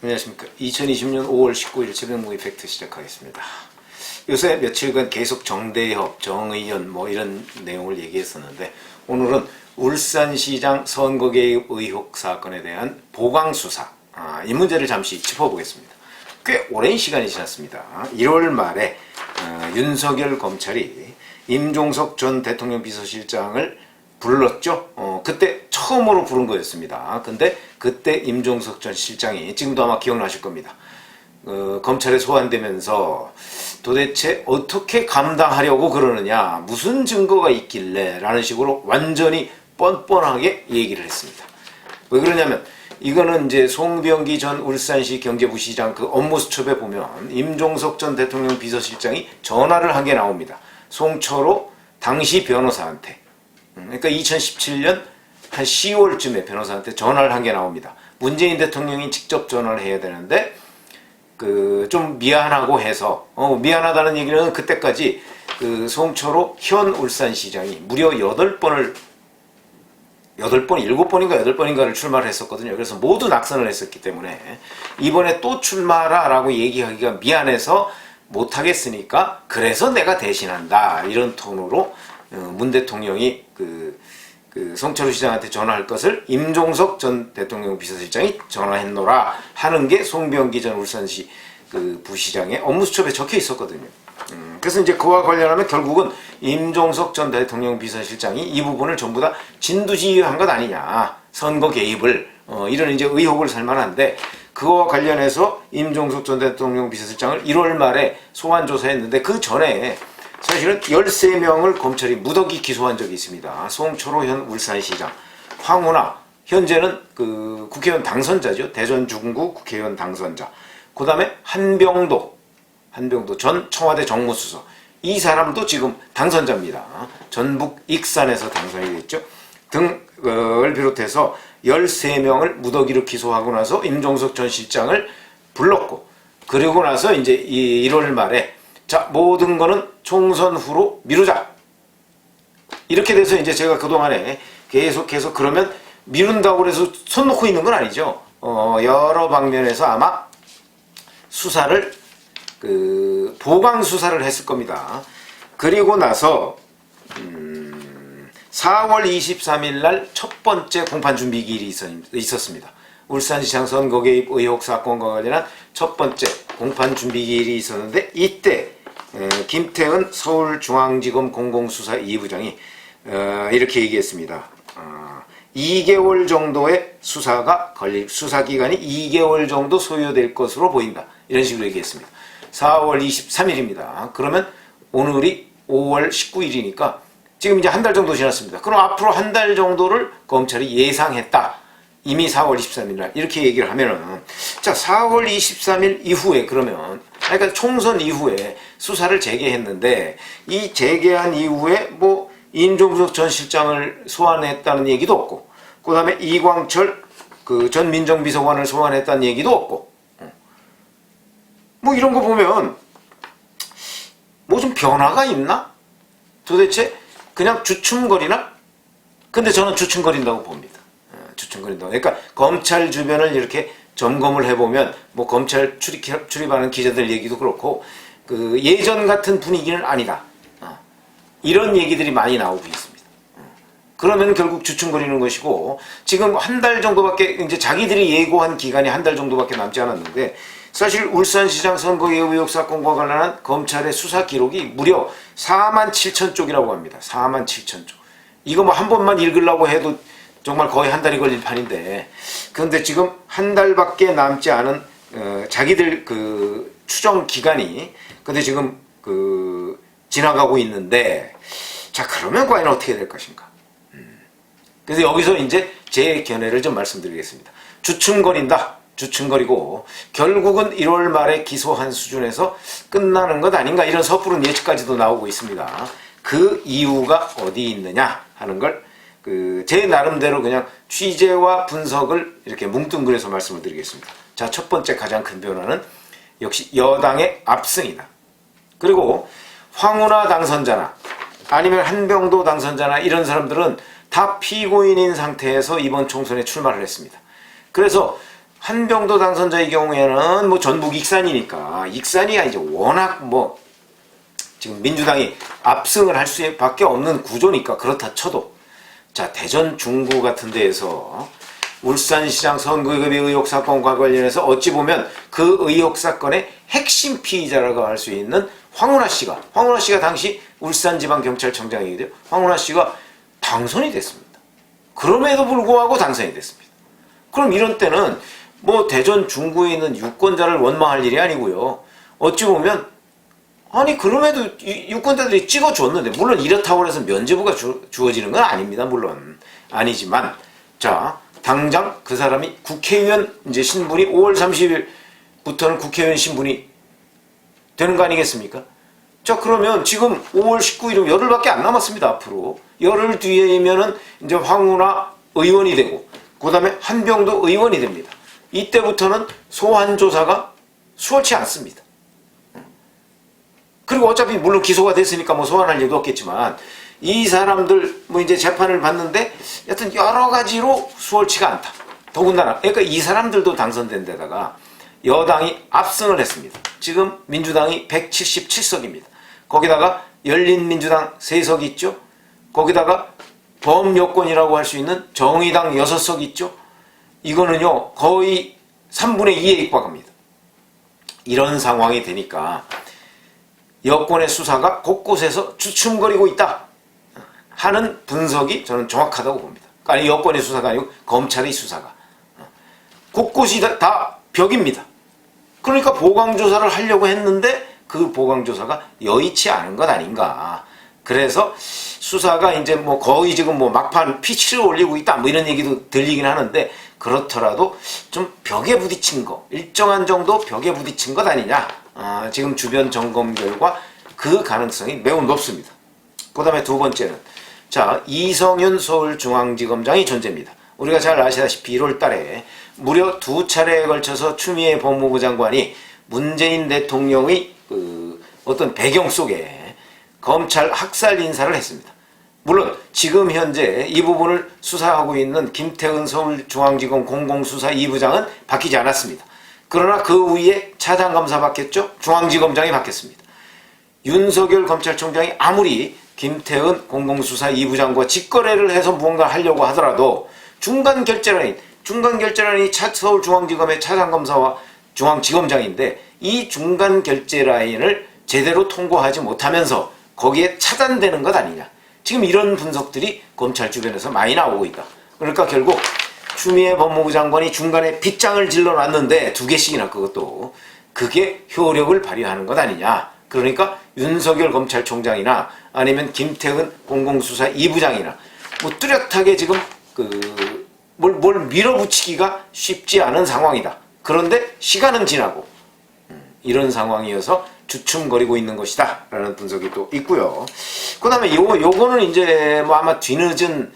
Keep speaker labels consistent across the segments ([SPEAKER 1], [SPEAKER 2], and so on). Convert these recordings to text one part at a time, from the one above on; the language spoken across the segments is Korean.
[SPEAKER 1] 안녕하십니까. 2020년 5월 19일 새벽 이펙트 시작하겠습니다. 요새 며칠간 계속 정대협, 정의연 이런 내용을 얘기했었는데, 오늘은 울산시장 선거 개입 의혹 사건에 대한 보강수사, 이 문제를 잠시 짚어보겠습니다. 꽤 오랜 시간이 지났습니다. 1월 말에 윤석열 검찰이 임종석 전 대통령 비서실장을 불렀죠. 그때 처음으로 부른 거였습니다. 근데 그때 임종석 전 실장이, 지금도 아마 기억나실 겁니다. 검찰에 소환되면서 도대체 어떻게 감당하려고 그러느냐, 무슨 증거가 있길래 라는 식으로 완전히 뻔뻔하게 얘기를 했습니다. 왜 그러냐면, 이거는 이제 송병기 전 울산시 경제부시장 그 업무수첩에 보면 임종석 전 대통령 비서실장이 전화를 한 게 나옵니다. 송철호 당시 변호사한테. 그러니까 2017년 한 10월쯤에 변호사한테 전화를 한 게 나옵니다. 문재인 대통령이 직접 전화를 해야 되는데 좀 미안하고 해서 미안하다는 얘기는 그때까지 송철호 현 울산시장이 무려 7번인가 8번인가를 출마를 했었거든요. 그래서 모두 낙선을 했었기 때문에 이번에 또 출마하라 라고 얘기하기가 미안해서 못하겠으니까 그래서 내가 대신한다, 이런 톤으로 문 대통령이 송철호 시장한테 전화할 것을 임종석 전 대통령 비서실장이 전화했노라 하는 게 송병기 전 울산시 부시장의 업무수첩에 적혀 있었거든요. 그래서 이제 그와 관련하면 결국은 임종석 전 대통령 비서실장이 이 부분을 전부 다 진두지휘한 것 아니냐, 선거 개입을, 이런 이제 의혹을 살 만한데, 그와 관련해서 임종석 전 대통령 비서실장을 1월 말에 소환 조사했는데, 그 전에 사실은 13명을 검찰이 무더기 기소한 적이 있습니다. 송철호 현 울산시장, 황운하, 현재는 국회의원 당선자죠. 대전 중구 국회의원 당선자. 그 다음에 한병도 전 청와대 정무수석, 이 사람도 지금 당선자입니다. 전북 익산에서 당선이 됐죠. 등을 비롯해서 13명을 무더기로 기소하고 나서 임종석 전 실장을 불렀고, 그리고 나서 이제 1월 말에 자, 모든 거는 총선 후로 미루자, 이렇게 돼서 이제 제가 그동안에 계속해서, 그러면 미룬다고 해서 손 놓고 있는 건 아니죠. 여러 방면에서 아마 수사를 보강 수사를 했을 겁니다. 그리고 나서 4월 23일 날 첫 번째 공판 준비 기일이 있었습니다. 울산시장 선거 개입 의혹 사건과 관련한 첫 번째 공판 준비 기일이 있었는데, 이때 김태은 서울중앙지검 공공수사 2부장이 이렇게 얘기했습니다. 2개월 정도의 수사 기간이 2개월 정도 소요될 것으로 보인다, 이런 식으로 얘기했습니다. 4월 23일입니다. 그러면 오늘이 5월 19일이니까 지금 이제 한 달 정도 지났습니다. 그럼 앞으로 한 달 정도를 검찰이 예상했다, 이미 4월 23일 날 이렇게 얘기를 하면은, 자, 4월 23일 이후에, 그러니까 총선 이후에 수사를 재개했는데, 이 재개한 이후에 임종석 전 실장을 소환했다는 얘기도 없고, 그 다음에 이광철 전 민정비서관을 소환했다는 얘기도 없고, 이런 거 보면 좀 변화가 있나? 도대체 그냥 주춤거리나? 근데 저는 주춤거린다고 봅니다. 주춤거린다고. 그러니까 검찰 주변을 이렇게 점검을 해보면 검찰 출입하는 기자들 얘기도 그렇고 예전 같은 분위기는 아니다, 이런 얘기들이 많이 나오고 있습니다. 그러면 결국 주춤거리는 것이고, 지금 한 달 정도밖에, 이제 자기들이 예고한 기간이 한 달 정도밖에 남지 않았는데, 사실 울산시장 선거 개입 의혹 사건과 관련한 검찰의 수사 기록이 무려 47,000쪽이라고 합니다. 47,000쪽. 이거 한 번만 읽으려고 해도 정말 거의 한 달이 걸릴 판인데, 그런데 지금 한 달밖에 남지 않은 자기들 추정 기간이, 근데 지금 지나가고 있는데, 자, 그러면 과연 어떻게 될 것인가? 그래서 여기서 이제 제 견해를 좀 말씀드리겠습니다. 주춤거리고 결국은 1월 말에 기소한 수준에서 끝나는 것 아닌가, 이런 섣부른 예측까지도 나오고 있습니다. 그 이유가 어디 있느냐 하는 걸 제 나름대로 그냥 취재와 분석을 이렇게 뭉뚱그려서 말씀을 드리겠습니다. 자, 첫 번째 가장 큰 변화는 역시 여당의 압승이다. 그리고 황운하 당선자나 아니면 한병도 당선자나 이런 사람들은 다 피고인인 상태에서 이번 총선에 출마를 했습니다. 그래서 한병도 당선자의 경우에는 뭐 전북 익산이니까 익산이 이제 워낙 뭐 지금 민주당이 압승을 할 수밖에 없는 구조니까 그렇다 쳐도 자 대전 중구 같은 데에서 울산시장 선거개비 의혹 사건과 관련해서 어찌 보면 그 의혹 사건의 핵심 피의자라고 할 수 있는 황운하 씨가 당시 울산지방경찰청장이거든요. 황운하 씨가 당선이 됐습니다. 그럼에도 불구하고 당선이 됐습니다. 그럼 이런 때는 뭐 대전 중구에 있는 유권자를 원망할 일이 아니고요. 어찌 보면 아니 그럼에도 유권자들이 찍어줬는데 물론 이렇다고 해서 면죄부가 주어지는 건 아닙니다. 물론 아니지만 자 당장 그 사람이 국회의원 이제 신분이 5월 30일부터는 국회의원 신분이 되는 거 아니겠습니까? 자 그러면 지금 5월 19일이면 열흘밖에 안 남았습니다. 앞으로 열흘 뒤에면은 이제 황운하 의원이 되고 그 다음에 한병도 의원이 됩니다. 이때부터는 소환 조사가 수월치 않습니다. 그리고 어차피 물론 기소가 됐으니까 뭐 소환할 일도 없겠지만 이 사람들 뭐 이제 재판을 받는데 여튼 여러 가지로 수월치가 않다. 더군다나 그러니까 이 사람들도 당선된 데다가 여당이 압승을 했습니다. 지금 민주당이 177석입니다. 거기다가 열린민주당 3석 있죠. 거기다가 범여권이라고 할 수 있는 정의당 6석 있죠. 이거는요 거의 3분의 2에 육박합니다. 이런 상황이 되니까 여권의 수사가 곳곳에서 주춤거리고 있다 하는 분석이 저는 정확하다고 봅니다. 아니 여권의 수사가 아니고 검찰의 수사가 곳곳이 다 벽입니다. 그러니까 보강조사를 하려고 했는데 그 보강조사가 여의치 않은 것 아닌가. 그래서 수사가 이제 뭐 거의 지금 뭐 막판 피치를 올리고 있다 뭐 이런 얘기도 들리긴 하는데 그렇더라도 좀 벽에 부딪힌 거 일정한 정도 벽에 부딪힌 것 아니냐. 지금 주변 점검 결과 그 가능성이 매우 높습니다. 그 다음에 두 번째는 자 이성윤 서울중앙지검장이 존재입니다. 우리가 잘 아시다시피 1월 달에 무려 2차례에 걸쳐서 추미애 법무부 장관이 문재인 대통령의 어떤 배경 속에 검찰 학살 인사를 했습니다. 물론 지금 현재 이 부분을 수사하고 있는 김태은 서울중앙지검 공공수사 2부장은 바뀌지 않았습니다. 그러나 그 위에 차장검사 바뀌었죠. 중앙지검장이 바뀌었습니다. 윤석열 검찰총장이 아무리 김태은 공공수사 2부장과 직거래를 해서 무언가 하려고 하더라도 중간결재란이 서울중앙지검의 차장검사와 중앙지검장인데 이 중간결재라인을 제대로 통과하지 못하면서 거기에 차단되는 것 아니냐. 지금 이런 분석들이 검찰 주변에서 많이 나오고 있다. 그러니까 결국 추미애 법무부 장관이 중간에 빗장을 질러놨는데 2개씩이나 그것도 그게 효력을 발휘하는 것 아니냐. 그러니까 윤석열 검찰총장이나 아니면 김태은 공공수사 2부장이나 뭐 뚜렷하게 지금 뭘 밀어붙이기가 쉽지 않은 상황이다. 그런데 시간은 지나고 이런 상황이어서 주춤거리고 있는 것이다 라는 분석이 또 있고요. 그 다음에 요거는 이제 뭐 아마 뒤늦은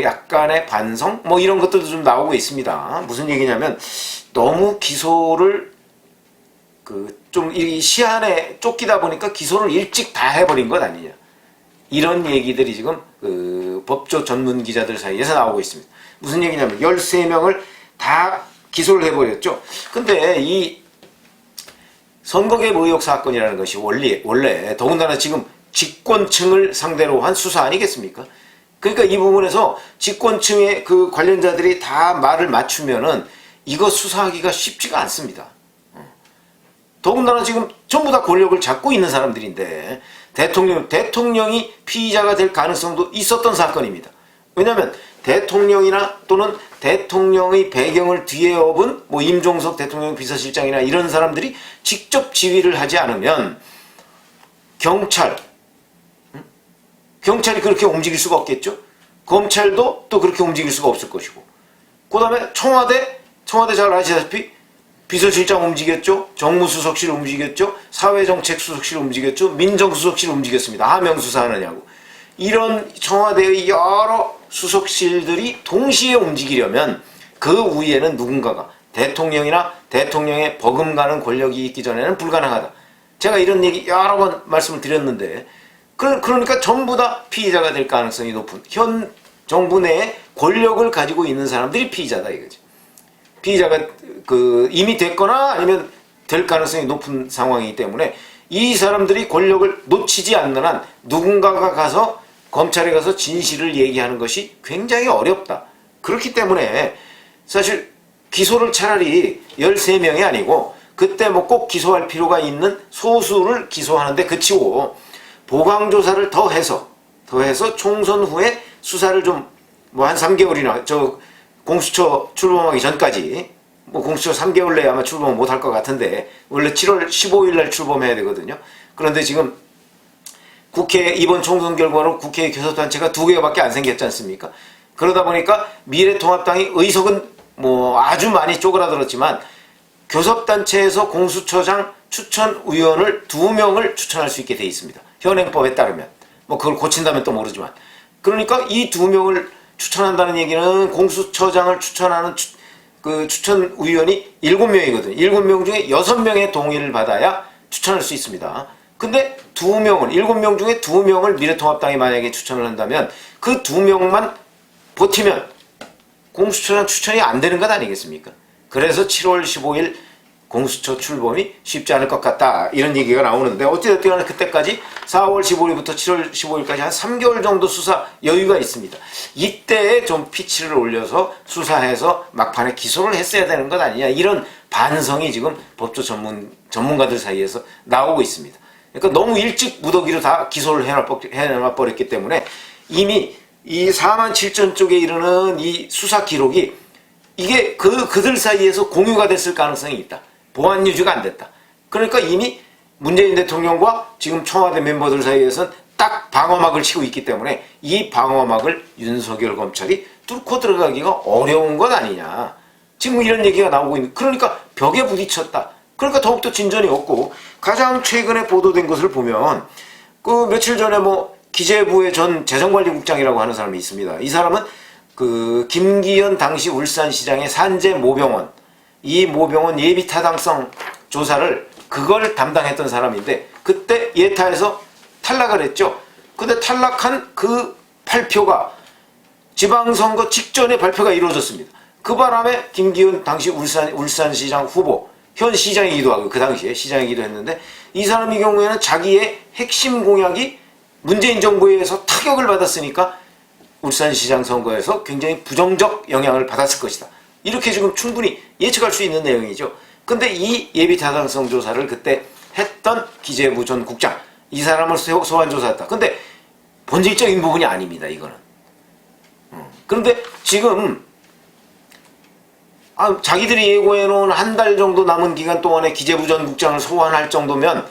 [SPEAKER 1] 약간의 반성 뭐 이런 것들도 좀 나오고 있습니다. 무슨 얘기냐면 너무 기소를 좀 이 시한에 쫓기다 보니까 기소를 일찍 다 해버린 것 아니냐. 이런 얘기들이 지금 법조 전문 기자들 사이에서 나오고 있습니다. 무슨 얘기냐면 13명을 다 기소를 해버렸죠. 근데 이 선거개입 의혹 사건이라는 것이 원래 더군다나 지금 집권층을 상대로 한 수사 아니겠습니까? 그러니까 이 부분에서 집권층의 그 관련자들이 다 말을 맞추면은 이거 수사하기가 쉽지가 않습니다. 더군다나 지금 전부 다 권력을 잡고 있는 사람들인데 대통령이 피의자가 될 가능성도 있었던 사건입니다. 왜냐하면 대통령이나 또는 대통령의 배경을 뒤에 업은 뭐 임종석 대통령 비서실장이나 이런 사람들이 직접 지휘를 하지 않으면 경찰이 그렇게 움직일 수가 없겠죠. 검찰도 또 그렇게 움직일 수가 없을 것이고 그 다음에 청와대 잘 아시다시피 비서실장 움직였죠. 정무수석실 움직였죠. 사회정책수석실 움직였죠. 민정수석실 움직였습니다. 하명수사하느냐고. 이런 청와대의 여러 수석실들이 동시에 움직이려면 그 위에는 누군가가 대통령이나 대통령의 버금가는 권력이 있기 전에는 불가능하다. 제가 이런 얘기 여러 번 말씀을 드렸는데 그러니까 전부 다 피의자가 될 가능성이 높은 현 정부 내에 권력을 가지고 있는 사람들이 피의자다 이거지. 피의자가 이미 됐거나 아니면 될 가능성이 높은 상황이기 때문에 이 사람들이 권력을 놓치지 않는 한 누군가가 가서 검찰에 가서 진실을 얘기하는 것이 굉장히 어렵다. 그렇기 때문에 사실 기소를 차라리 13명이 아니고 그때 뭐 꼭 기소할 필요가 있는 소수를 기소하는데 그치고 보강조사를 더해서 총선 후에 수사를 좀 뭐 한 3개월이나 공수처 출범하기 전까지 뭐 공수처 3개월 내에 아마 출범 못할 것 같은데 원래 7월 15일 날 출범해야 되거든요. 그런데 지금 국회 이번 총선 결과로 국회 교섭단체가 2개밖에 안 생겼지 않습니까? 그러다 보니까 미래통합당이 의석은 뭐 아주 많이 쪼그라들었지만 교섭단체에서 공수처장 추천위원을 2명을 추천할 수 있게 돼 있습니다. 현행법에 따르면. 뭐 그걸 고친다면 또 모르지만. 그러니까 이 2명을 추천한다는 얘기는 공수처장을 추천하는 추천위원이 7명이거든요. 7명 중에 6명의 동의를 받아야 추천할 수 있습니다. 근데 7명 중에 2명을 미래통합당이 만약에 추천을 한다면 그 2명만 버티면 공수처장 추천이 안 되는 것 아니겠습니까? 그래서 7월 15일 공수처 출범이 쉽지 않을 것 같다 이런 얘기가 나오는데 어찌됐든 간에 그때까지 4월 15일부터 7월 15일까지 한 3개월 정도 수사 여유가 있습니다. 이때에 좀 피치를 올려서 수사해서 막판에 기소를 했어야 되는 것 아니냐 이런 반성이 지금 법조 전문가들 사이에서 나오고 있습니다. 그러니까 너무 일찍 무더기로 다 기소를 해놔버렸기 때문에 이미 이 4만 7천 쪽에 이르는 이 수사 기록이 이게 그들 사이에서 공유가 됐을 가능성이 있다. 보안 유지가 안 됐다. 그러니까 이미 문재인 대통령과 지금 청와대 멤버들 사이에서는 딱 방어막을 치고 있기 때문에 이 방어막을 윤석열 검찰이 뚫고 들어가기가 어려운 것 아니냐. 지금 이런 얘기가 나오고 있는. 그러니까 벽에 부딪혔다. 그러니까 더욱더 진전이 없고 가장 최근에 보도된 것을 보면 며칠 전에 뭐 기재부의 전 재정관리국장이라고 하는 사람이 있습니다. 이 사람은 김기현 당시 울산시장의 산재 모병원, 이 모병원 예비 타당성 조사를 그걸 담당했던 사람인데 그때 예타에서 탈락을 했죠. 근데 탈락한 그 발표가 지방선거 직전에 발표가 이루어졌습니다. 그 바람에 김기현 당시 울산시장 후보, 현 시장이기도 하고 그 당시에 시장이기도 했는데 이 사람의 경우에는 자기의 핵심 공약이 문재인 정부에 의해서 타격을 받았으니까 울산시장 선거에서 굉장히 부정적 영향을 받았을 것이다. 이렇게 지금 충분히 예측할 수 있는 내용이죠. 근데 이 예비 타당성 조사를 그때 했던 기재부 전 국장, 이 사람을 소환 조사했다. 근데 본질적인 부분이 아닙니다, 이거는. 그런데 지금 자기들이 예고해놓은 한 달 정도 남은 기간 동안에 기재부 전 국장을 소환할 정도면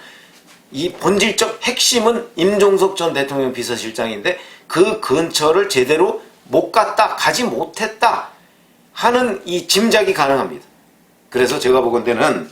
[SPEAKER 1] 이 본질적 핵심은 임종석 전 대통령 비서실장인데 그 근처를 제대로 못 갔다, 가지 못했다 하는 이 짐작이 가능합니다. 그래서 제가 보건대는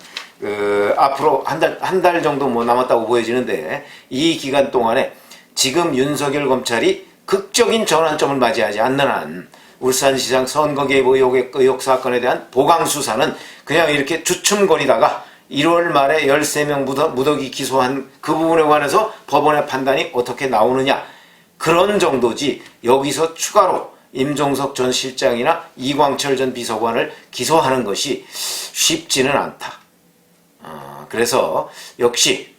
[SPEAKER 1] 앞으로 한 달 정도 뭐 남았다고 보여지는데 이 기간 동안에 지금 윤석열 검찰이 극적인 전환점을 맞이하지 않는 한 울산시장 선거 개입 의혹 사건에 대한 보강 수사는 그냥 이렇게 주춤거리다가 1월 말에 13명 무더기 기소한 그 부분에 관해서 법원의 판단이 어떻게 나오느냐 그런 정도지 여기서 추가로 임종석 전 실장이나 이광철 전 비서관을 기소하는 것이 쉽지는 않다. 그래서 역시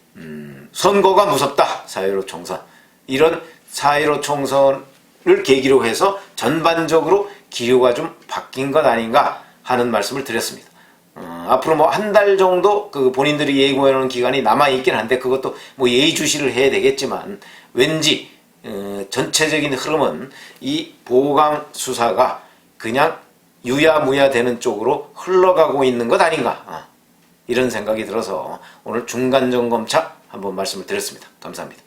[SPEAKER 1] 선거가 무섭다. 4.15 총선. 이런 4.15 총선을 계기로 해서 전반적으로 기류가 좀 바뀐 것 아닌가 하는 말씀을 드렸습니다. 앞으로 뭐 한 달 정도 본인들이 예고해놓은 기간이 남아있긴 한데 그것도 뭐 예의주시를 해야 되겠지만 왠지 전체적인 흐름은 이 보강 수사가 그냥 유야무야 되는 쪽으로 흘러가고 있는 것 아닌가 이런 생각이 들어서 오늘 중간점검차 한번 말씀을 드렸습니다. 감사합니다.